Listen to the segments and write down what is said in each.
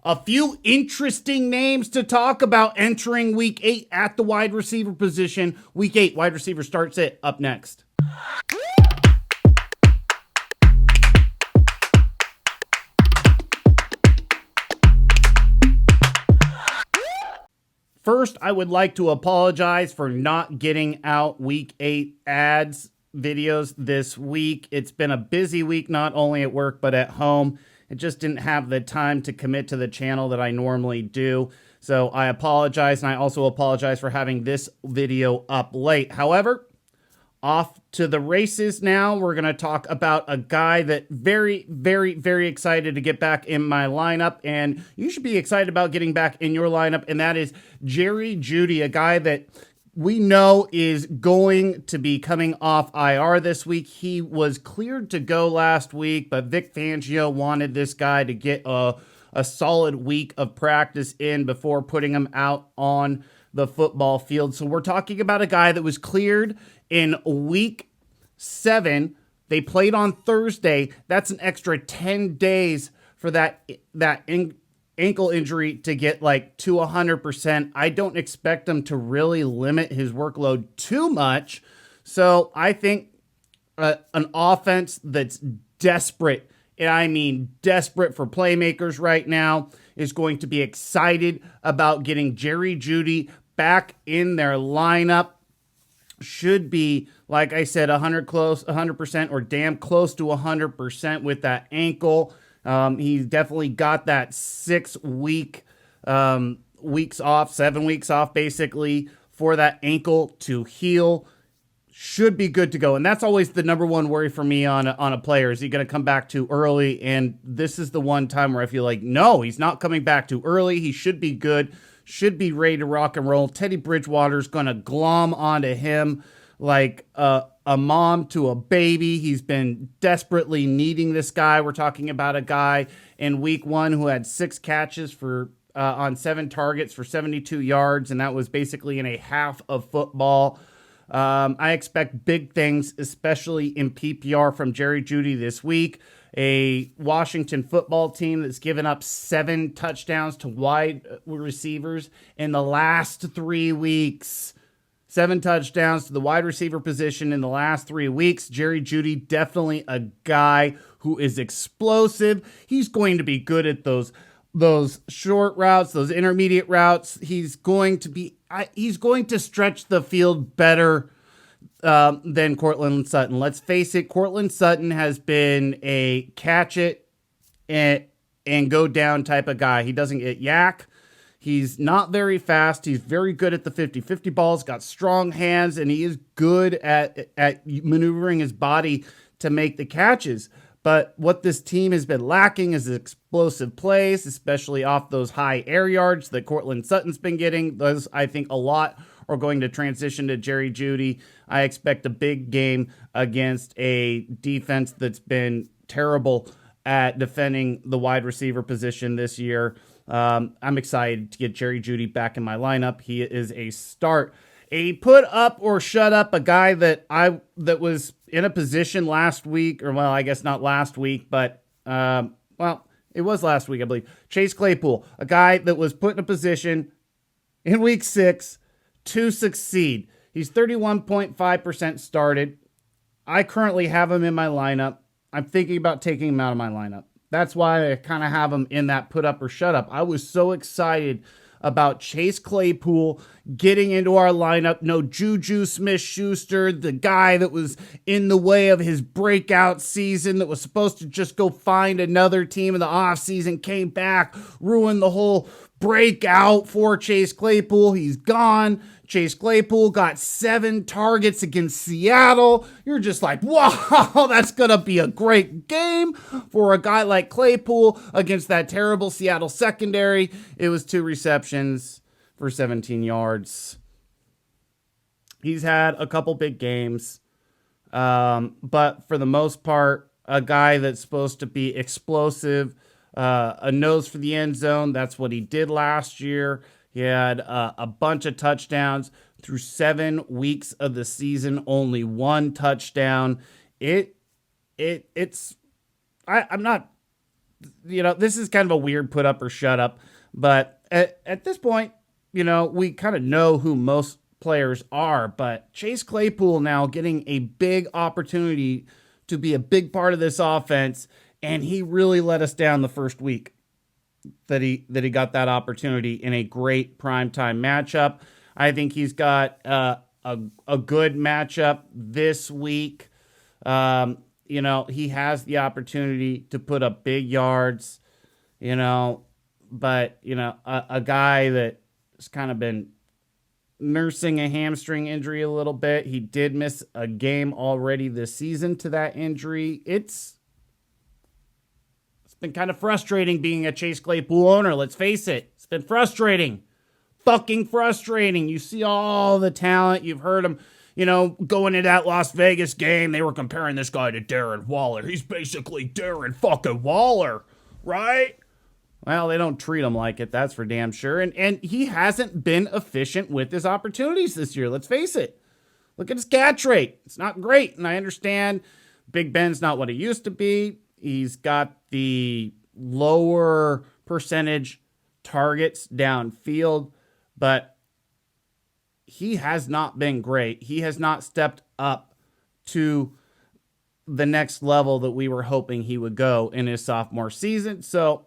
A few interesting names to talk about entering week 8 at the wide receiver position. Week 8, wide receiver starts it up next. First, I would like to apologize for not getting out week 8 ads videos this week. It's been a busy week, not only at work, but at home. It just didn't have the time to commit to the channel that I normally do. So I apologize, and I also apologize for having this video up late. However, off to the races now. We're going to talk about a guy that very excited to get back in my lineup, and you should be excited about getting back in your lineup, and that is Jeudy, a guy that we know is going to be coming off IR this week. He was cleared to go last week, but Vic Fangio wanted this guy to get a solid week of practice in before putting him out on the football field. So we're talking about a guy that was cleared in week 7. They played on Thursday. That's an extra 10 days for that ankle injury to get like to 100%. I don't expect him to really limit his workload too much. So I think an offense that's desperate, and I mean desperate for playmakers right now, is going to be excited about getting Jeudy back in their lineup. Should be, like I said, 100% or damn close to 100% with that ankle. He's definitely got that 6 weeks off, 7 weeks off, basically, for that ankle to heal. Should be good to go. And that's always the number one worry for me on a player. Is he going to come back too early? And this is the one time where I feel like, no, he's not coming back too early. He should be good. Should be ready to rock and roll. Teddy Bridgewater's going to glom onto him like a mom to a baby. He's been desperately needing this guy. We're talking about a guy in week 1 who had 6 catches for on 7 targets for 72 yards, and that was basically in a half of football. I expect big things, especially in PPR, from Jeudy this week. A Washington football team that's given up 7 touchdowns to wide receivers in the last 3 weeks. 7 touchdowns to the wide receiver position in the last 3 weeks. Jeudy, definitely a guy who is explosive. He's going to be good at those short routes, those intermediate routes. He's going to stretch the field better than Courtland Sutton. Let's face it, Courtland Sutton has been a catch it and go down type of guy. He doesn't get yak. He's not very fast. He's very good at the 50-50 balls, got strong hands, and he is good at maneuvering his body to make the catches. But what this team has been lacking is explosive plays, especially off those high air yards that Courtland Sutton's been getting. Those, I think, a lot are going to transition to Jeudy. I expect a big game against a defense that's been terrible at defending the wide receiver position this year. I'm excited to get Jeudy back in my lineup. He is a start. A put up or shut up, a guy that was in a position last week, or well, I guess not last week, but it was last week, I believe. Chase Claypool, a guy that was put in a position in week 6 to succeed. He's 31.5% started. I currently have him in my lineup. I'm thinking about taking him out of my lineup. That's why I kind of have him in that put up or shut up. I was so excited about Chase Claypool getting into our lineup. No Juju Smith-Schuster, the guy that was in the way of his breakout season, that was supposed to just go find another team in the offseason, came back, ruined the whole breakout for Chase Claypool. He's gone. Chase Claypool got 7 targets against Seattle. You're just like, wow, that's going to be a great game for a guy like Claypool against that terrible Seattle secondary. It was 2 receptions for 17 yards. He's had a couple big games, but for the most part, a guy that's supposed to be explosive, a nose for the end zone. That's what he did last year. He had a bunch of touchdowns through 7 weeks of the season, only 1 touchdown. I'm not this is kind of a weird put up or shut up, but at this point, we kind of know who most players are, but Chase Claypool now getting a big opportunity to be a big part of this offense, and he really let us down the first week that he got that opportunity in a great primetime matchup. I think he's got a good matchup this week. He has the opportunity to put up big yards, but a guy that has kind of been nursing a hamstring injury a little bit. He did miss a game already this season to that injury. It's been kind of frustrating being a Chase Claypool owner. Let's face it. It's been frustrating. Fucking frustrating. You see all the talent. You've heard him, going into that Las Vegas game. They were comparing this guy to Darren Waller. He's basically Darren fucking Waller, right? Well, they don't treat him like it. That's for damn sure. And he hasn't been efficient with his opportunities this year. Let's face it. Look at his catch rate. It's not great. And I understand Big Ben's not what he used to be. He's got the lower percentage targets downfield, but he has not been great. He has not stepped up to the next level that we were hoping he would go in his sophomore season. So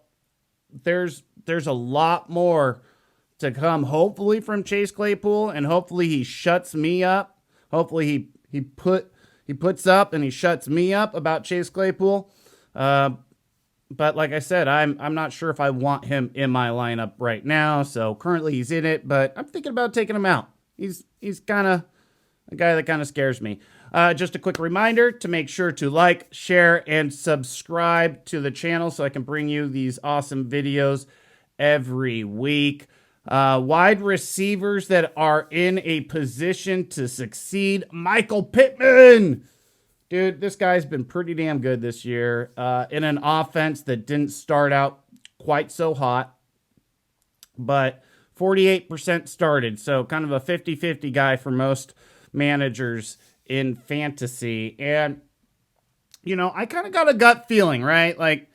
there's a lot more to come, hopefully, from Chase Claypool, and hopefully he shuts me up. Hopefully he puts up and he shuts me up about Chase Claypool. But like I said, I'm not sure if I want him in my lineup right now. So currently he's in it, but I'm thinking about taking him out. He's kind of a guy that kind of scares me. Just a quick reminder to make sure to like, share, and subscribe to the channel so I can bring you these awesome videos every week. Wide receivers that are in a position to succeed. Michael Pittman. Dude, this guy's been pretty damn good this year in an offense that didn't start out quite so hot, but 48% started, so kind of a 50-50 guy for most managers in fantasy. And, I kind of got a gut feeling, right? Like,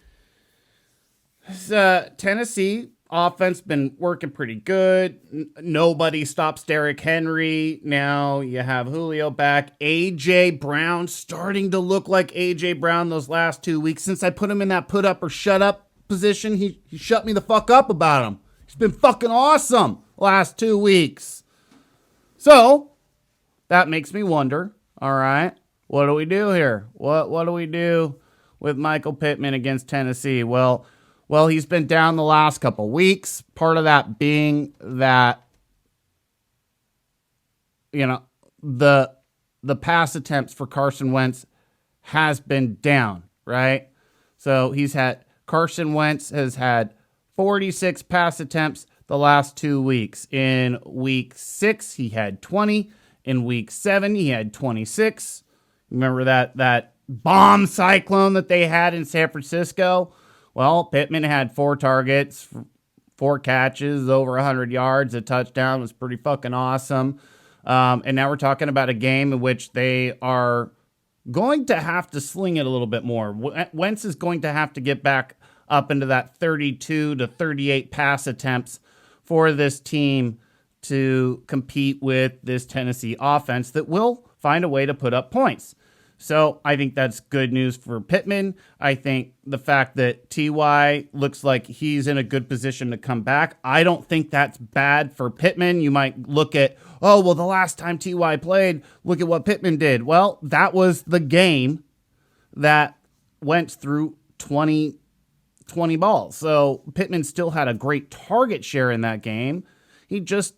this Tennessee offense been working pretty good. Nobody stops Derrick Henry. Now you have Julio back. A.J. Brown starting to look like A.J. Brown those last 2 weeks. Since I put him in that put up or shut up position, he shut me the fuck up about him. He's been fucking awesome last 2 weeks. So that makes me wonder, all right, what do we do here? What do we do with Michael Pittman against Tennessee? Well, he's been down the last couple weeks. Part of that being that, the pass attempts for Carson Wentz has been down, right? So Carson Wentz has had 46 pass attempts the last 2 weeks. In week 6, he had 20. In week 7, he had 26. Remember that bomb cyclone that they had in San Francisco? Well, Pittman had 4 targets, 4 catches, over 100 yards. A touchdown was pretty fucking awesome. And now we're talking about a game in which they are going to have to sling it a little bit more. Wentz is going to have to get back up into that 32 to 38 pass attempts for this team to compete with this Tennessee offense that will find a way to put up points. So I think that's good news for Pittman. I think the fact that T.Y. looks like he's in a good position to come back, I don't think that's bad for Pittman. You might look at, the last time T.Y. played, look at what Pittman did. Well, that was the game that went through 20 balls. So Pittman still had a great target share in that game. He just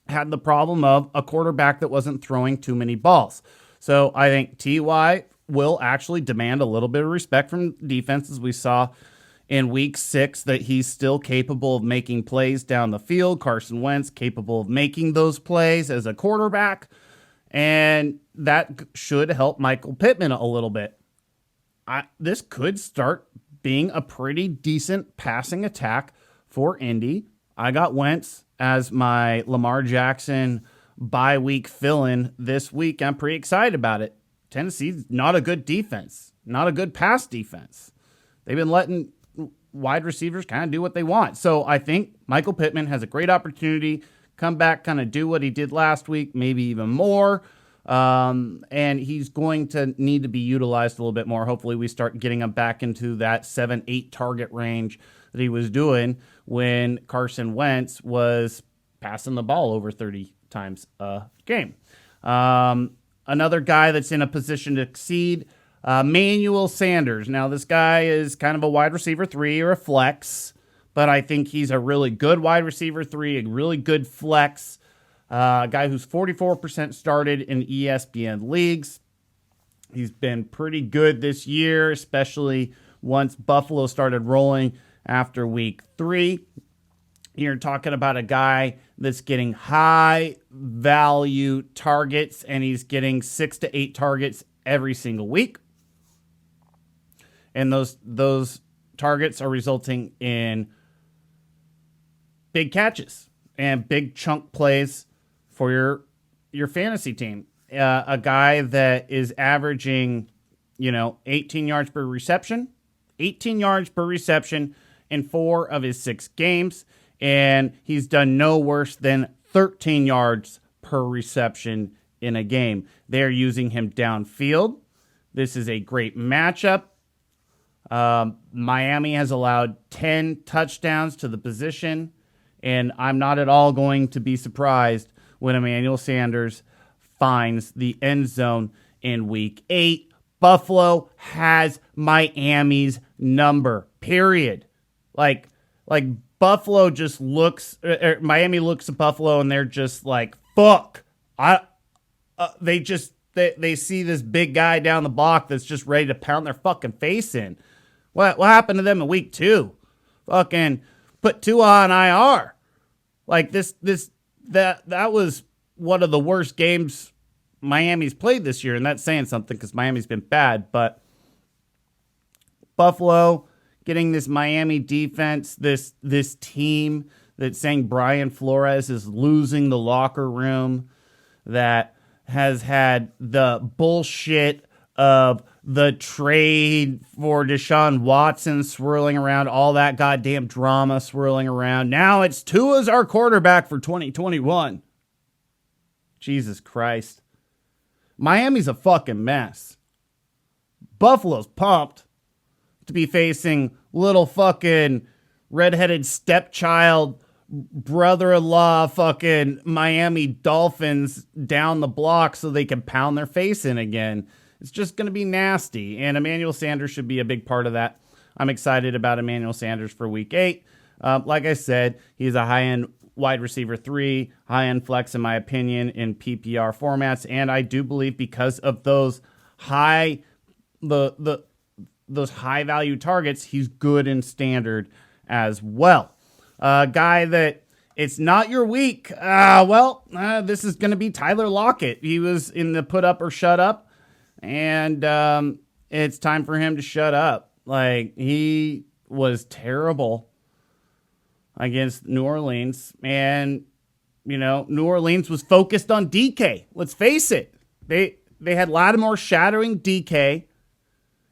had the problem of a quarterback that wasn't throwing too many balls. So I think T.Y. will actually demand a little bit of respect from defenses. We saw in week 6 that he's still capable of making plays down the field. Carson Wentz capable of making those plays as a quarterback. And that should help Michael Pittman a little bit. This could start being a pretty decent passing attack for Indy. I got Wentz as my Lamar Jackson bye week fill-in this week. I'm pretty excited about it. Tennessee's not a good defense, not a good pass defense. they've been letting wide receivers kind of do what they want. So I think Michael Pittman has a great opportunity, come back, kind of do what he did last week, maybe even more. And he's going to need to be utilized a little bit more. Hopefully we start getting him back into that 7-8 target range that he was doing when Carson Wentz was passing the ball over 30 times a game. Another guy that's in a position to exceed, Emanuel Sanders. Now, this guy is kind of a wide receiver 3 or a flex, but I think he's a really good wide receiver 3, a really good flex. A guy who's 44% started in ESPN leagues. He's been pretty good this year, especially once Buffalo started rolling after week 3. You're talking about a guy that's getting high value targets, and he's getting 6 to 8 targets every single week. And those targets are resulting in big catches and big chunk plays for your fantasy team. A guy that is averaging, 18 yards per reception, in 4 of his 6 games. And he's done no worse than 13 yards per reception in a game. They're using him downfield. This is a great matchup. Miami has allowed 10 touchdowns to the position, and I'm not at all going to be surprised when Emanuel Sanders finds the end zone in week 8. Buffalo has Miami's number, period. Like Buffalo just looks, Miami looks at Buffalo and they're just like, fuck. They see this big guy down the block that's just ready to pound their fucking face in. What happened to them in week 2? Fucking put Tua on IR. Like that was one of the worst games Miami's played this year, and that's saying something because Miami's been bad. But Buffalo getting this Miami defense, this team that's saying Brian Flores is losing the locker room, that has had the bullshit of the trade for Deshaun Watson swirling around, all that goddamn drama swirling around. Now it's Tua's our quarterback for 2021. Jesus Christ. Miami's a fucking mess. Buffalo's pumped to be facing little fucking redheaded stepchild, brother-in-law fucking Miami Dolphins down the block so they can pound their face in again. It's just going to be nasty, and Emanuel Sanders should be a big part of that. I'm excited about Emanuel Sanders for week 8. Like I said, he's a high-end wide receiver 3, high-end flex in my opinion in PPR formats, and I do believe because of those those high-value targets, he's good in standard as well. Guy that it's not your week. This is going to be Tyler Lockett. He was in the put up or shut up. And it's time for him to shut up. Like, he was terrible against New Orleans. And, New Orleans was focused on DK. Let's face it. They had Lattimore shadowing DK.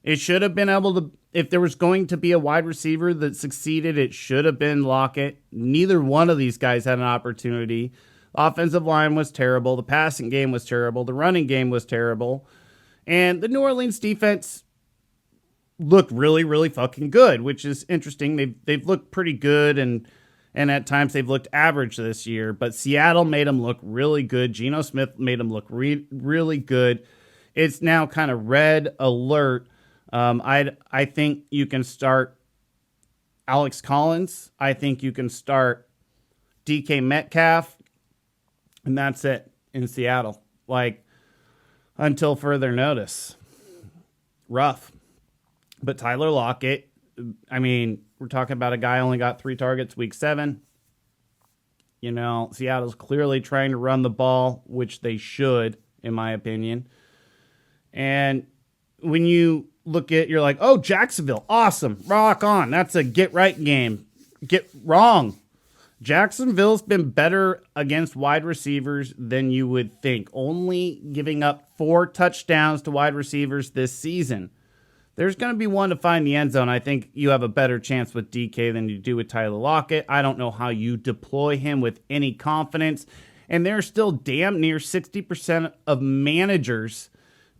It should have been able to, if there was going to be a wide receiver that succeeded, it should have been Lockett. Neither one of these guys had an opportunity. The offensive line was terrible. The passing game was terrible. The running game was terrible. And the New Orleans defense looked really, really fucking good, which is interesting. They've looked pretty good, and at times they've looked average this year. But Seattle made them look really good. Geno Smith made them look really good. It's now kind of red alert. I think you can start Alex Collins. I think you can start DK Metcalf, and that's it in Seattle. Until further notice. Rough. But Tyler Lockett, we're talking about a guy who only got 3 targets week 7. Seattle's clearly trying to run the ball, which they should, in my opinion. And when you look at, you're like, oh, Jacksonville, awesome, rock on. That's a get right game. Get wrong. Jacksonville's been better against wide receivers than you would think, only giving up 4 touchdowns to wide receivers this season. there's going to be one to find the end zone. I think you have a better chance with DK than you do with Tyler Lockett. I don't know how you deploy him with any confidence. And there's still damn near 60% of managers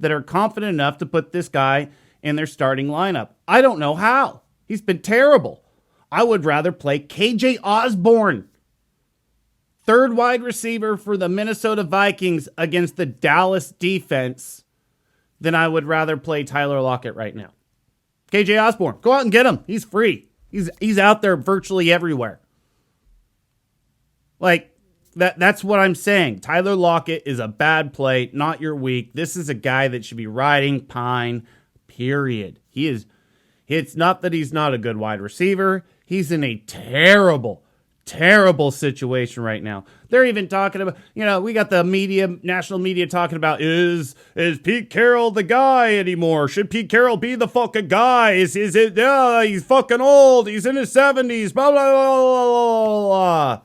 that are confident enough to put this guy in their starting lineup. I don't know how. He's been terrible. I would rather play KJ Osborne, third wide receiver for the Minnesota Vikings against the Dallas defense, than I would rather play Tyler Lockett right now. KJ Osborne, go out and get him. He's free. He's out there virtually everywhere. Like, that's what I'm saying. Tyler Lockett is a bad play, not your week. This is a guy that should be riding pine, period. It's not that he's not a good wide receiver. He's in a terrible situation right now. They're even talking about, we got the national media talking about, is Pete Carroll the guy anymore? Should Pete Carroll be the fucking guy? Is it, he's fucking old. He's in his 70s, blah, blah, blah, blah, blah, blah.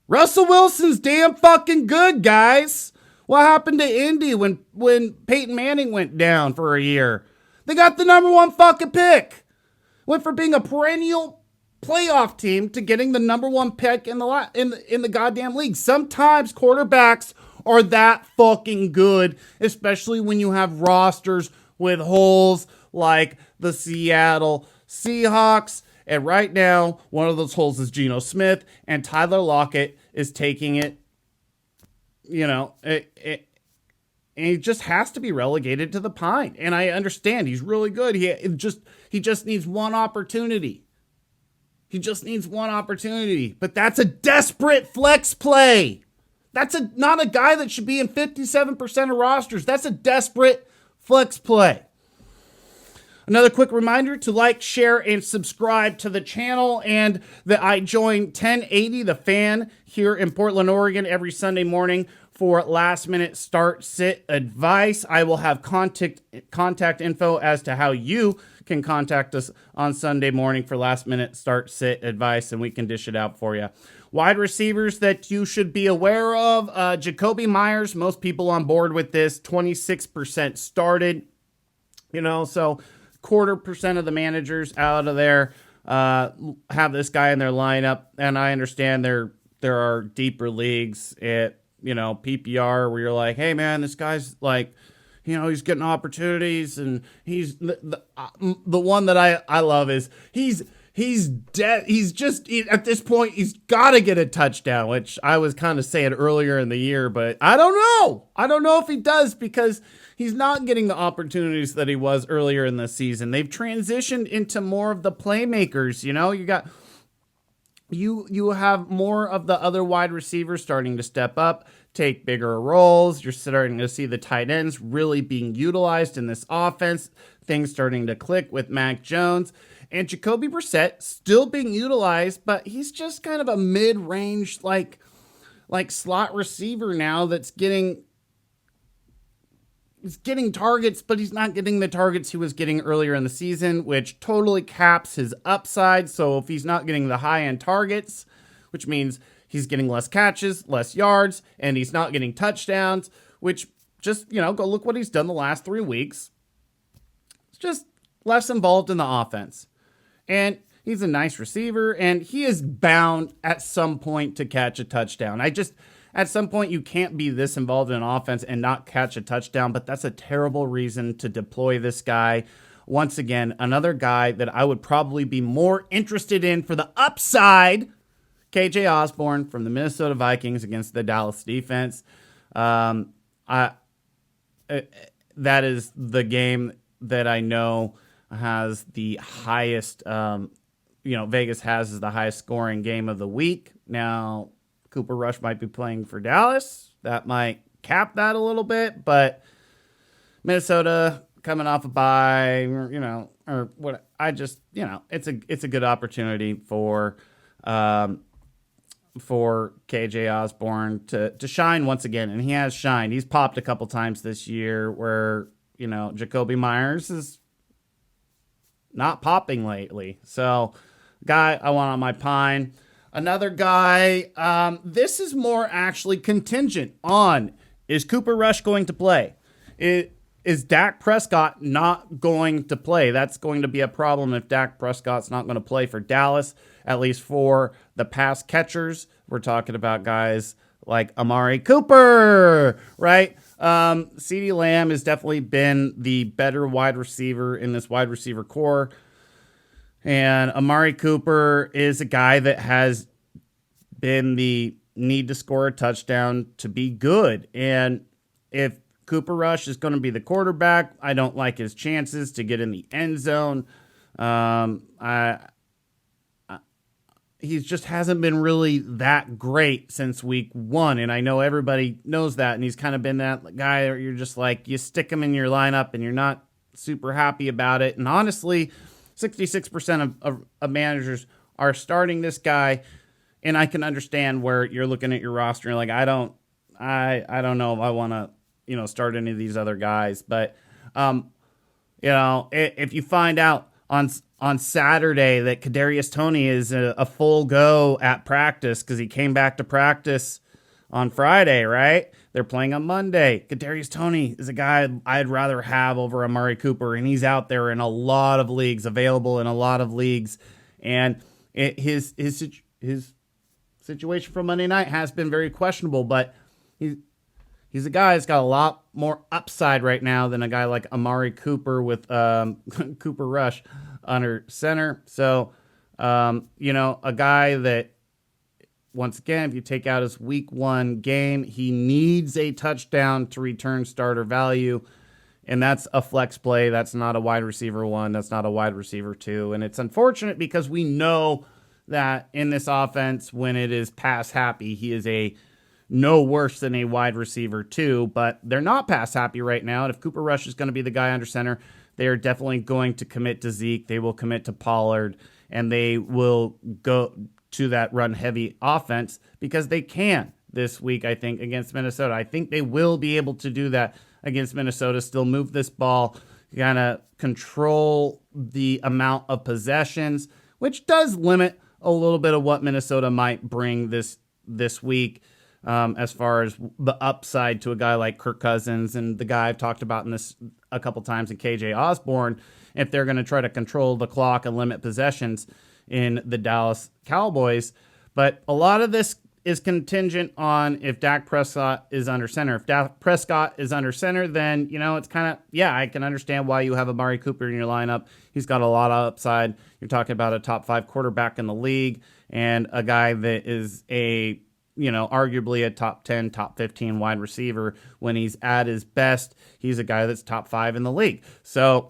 Russell Wilson's damn fucking good, guys. What happened to Indy when Peyton Manning went down for a year? They got the number one fucking pick. Went from being a perennial playoff team to getting the number one pick in the goddamn league. Sometimes quarterbacks are that fucking good, especially when you have rosters with holes like the Seattle Seahawks. And right now, one of those holes is Geno Smith, and Tyler Lockett is taking it. And he just has to be relegated to the pine. And I understand he's really good. He just needs one opportunity. He just needs one opportunity. But that's a desperate flex play. That's not a guy that should be in 57% of rosters. That's a desperate flex play. Another quick reminder to like, share, and subscribe to the channel, and that I join 1080 The Fan here in Portland, Oregon every Sunday morning for last-minute start-sit advice. I will have contact info as to how you can contact us on Sunday morning for last-minute start-sit advice, and we can dish it out for you. Wide receivers that you should be aware of, Jakobi Meyers, most people on board with this, 26% started, so 0.25% of the managers out of there have this guy in their lineup, and I understand there are deeper leagues at PPR where you're like, hey man, this guy's like, he's getting opportunities, and he's the one that I love is he's dead. He's just at this point he's got to get a touchdown, which I was kind of saying earlier in the year, but I don't know if he does, because he's not getting the opportunities that he was earlier in the season. They've transitioned into more of the playmakers. You have more of the other wide receivers starting to step up, take bigger roles. You're starting to see the tight ends really being utilized in this offense. Things starting to click with Mac Jones. And Jacoby Brissett still being utilized, but he's just kind of a mid-range like slot receiver now that's getting targets, but he's not getting the targets he was getting earlier in the season, which totally caps his upside. So if he's not getting the high-end targets, which means he's getting less catches, less yards, and he's not getting touchdowns, which just, go look what he's done the last 3 weeks. It's just less involved in the offense. And he's a nice receiver, and he is bound at some point to catch a touchdown. At some point, you can't be this involved in an offense and not catch a touchdown, but that's a terrible reason to deploy this guy. Once again, another guy that I would probably be more interested in for the upside, KJ Osborne from the Minnesota Vikings against the Dallas defense. That is the game that I know has the highest, Vegas has as the highest scoring game of the week. Now, Cooper Rush might be playing for Dallas. That might cap that a little bit, but Minnesota coming off a bye, or what? It's a good opportunity for KJ Osborne to shine once again, and he has shined. He's popped a couple times this year where Jakobi Meyers is not popping lately. So, guy I want on my pine. Another guy, this is more actually contingent on, is Cooper Rush going to play? is Dak Prescott not going to play? That's going to be a problem if Dak Prescott's not going to play for Dallas, at least for the pass catchers. We're talking about guys like Amari Cooper, right? CeeDee Lamb has definitely been the better wide receiver in this wide receiver core. And Amari Cooper is a guy that has been the need to score a touchdown to be good. And if Cooper Rush is going to be the quarterback, I don't like his chances to get in the end zone. He just hasn't been really that great since week 1. And I know everybody knows that. And he's kind of been that guy where you're just like, you stick him in your lineup and you're not super happy about it. And honestly, 66% of managers are starting this guy. And I can understand where you're looking at your roster and you're like, I don't know if I want to, start any of these other guys. But, if you find out on Saturday that Kadarius Toney is a full go at practice because he came back to practice on Friday, right? They're playing on Monday. Kadarius Toney is a guy I'd rather have over Amari Cooper, and he's out there in a lot of leagues, available in a lot of leagues. And his situation from Monday night has been very questionable, but he's a guy that's got a lot more upside right now than a guy like Amari Cooper with Cooper Rush under center. So, a guy that, once again, if you take out his week 1 game, he needs a touchdown to return starter value. And that's a flex play. That's not a wide receiver 1. That's not a wide receiver 2. And it's unfortunate because we know that in this offense, when it is pass happy, he is no worse than a wide receiver 2, but they're not pass happy right now. And if Cooper Rush is going to be the guy under center, they are definitely going to commit to Zeke. They will commit to Pollard, and they will go to that run heavy offense because they can this week, I think, against Minnesota. I think they will be able to do that against Minnesota, still move this ball, kind of control the amount of possessions, which does limit a little bit of what Minnesota might bring this week. As far as the upside to a guy like Kirk Cousins and the guy I've talked about in this a couple times in KJ Osborne, if they're going to try to control the clock and limit possessions in the Dallas Cowboys. But a lot of this is contingent on if Dak Prescott is under center. If Dak Prescott is under center, then, it's kind of, I can understand why you have Amari Cooper in your lineup. He's got a lot of upside. You're talking about a top 5 quarterback in the league and a guy that is arguably a top 10, top 15 wide receiver. When he's at his best, he's a guy that's top 5 in the league. So,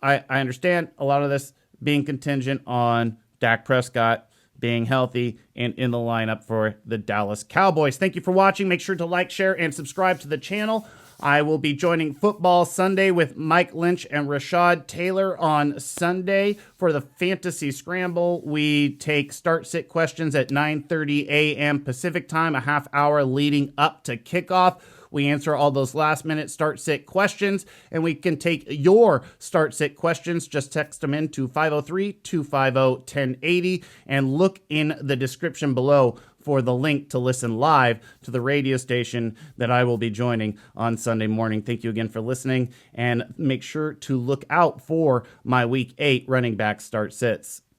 I understand a lot of this being contingent on Dak Prescott being healthy and in the lineup for the Dallas Cowboys. Thank you for watching. Make sure to like, share, and subscribe to the channel. I will be joining Football Sunday with Mike Lynch and Rashad Taylor on Sunday for the Fantasy Scramble. We take start-sit questions at 9:30 a.m. Pacific time, a half hour leading up to kickoff. We answer all those last-minute start-sit questions, and we can take your start-sit questions. Just text them in to 503-250-1080 and look in the description below for the link to listen live to the radio station that I will be joining on Sunday morning. Thank you again for listening, and make sure to look out for my Week 8 running back start-sits.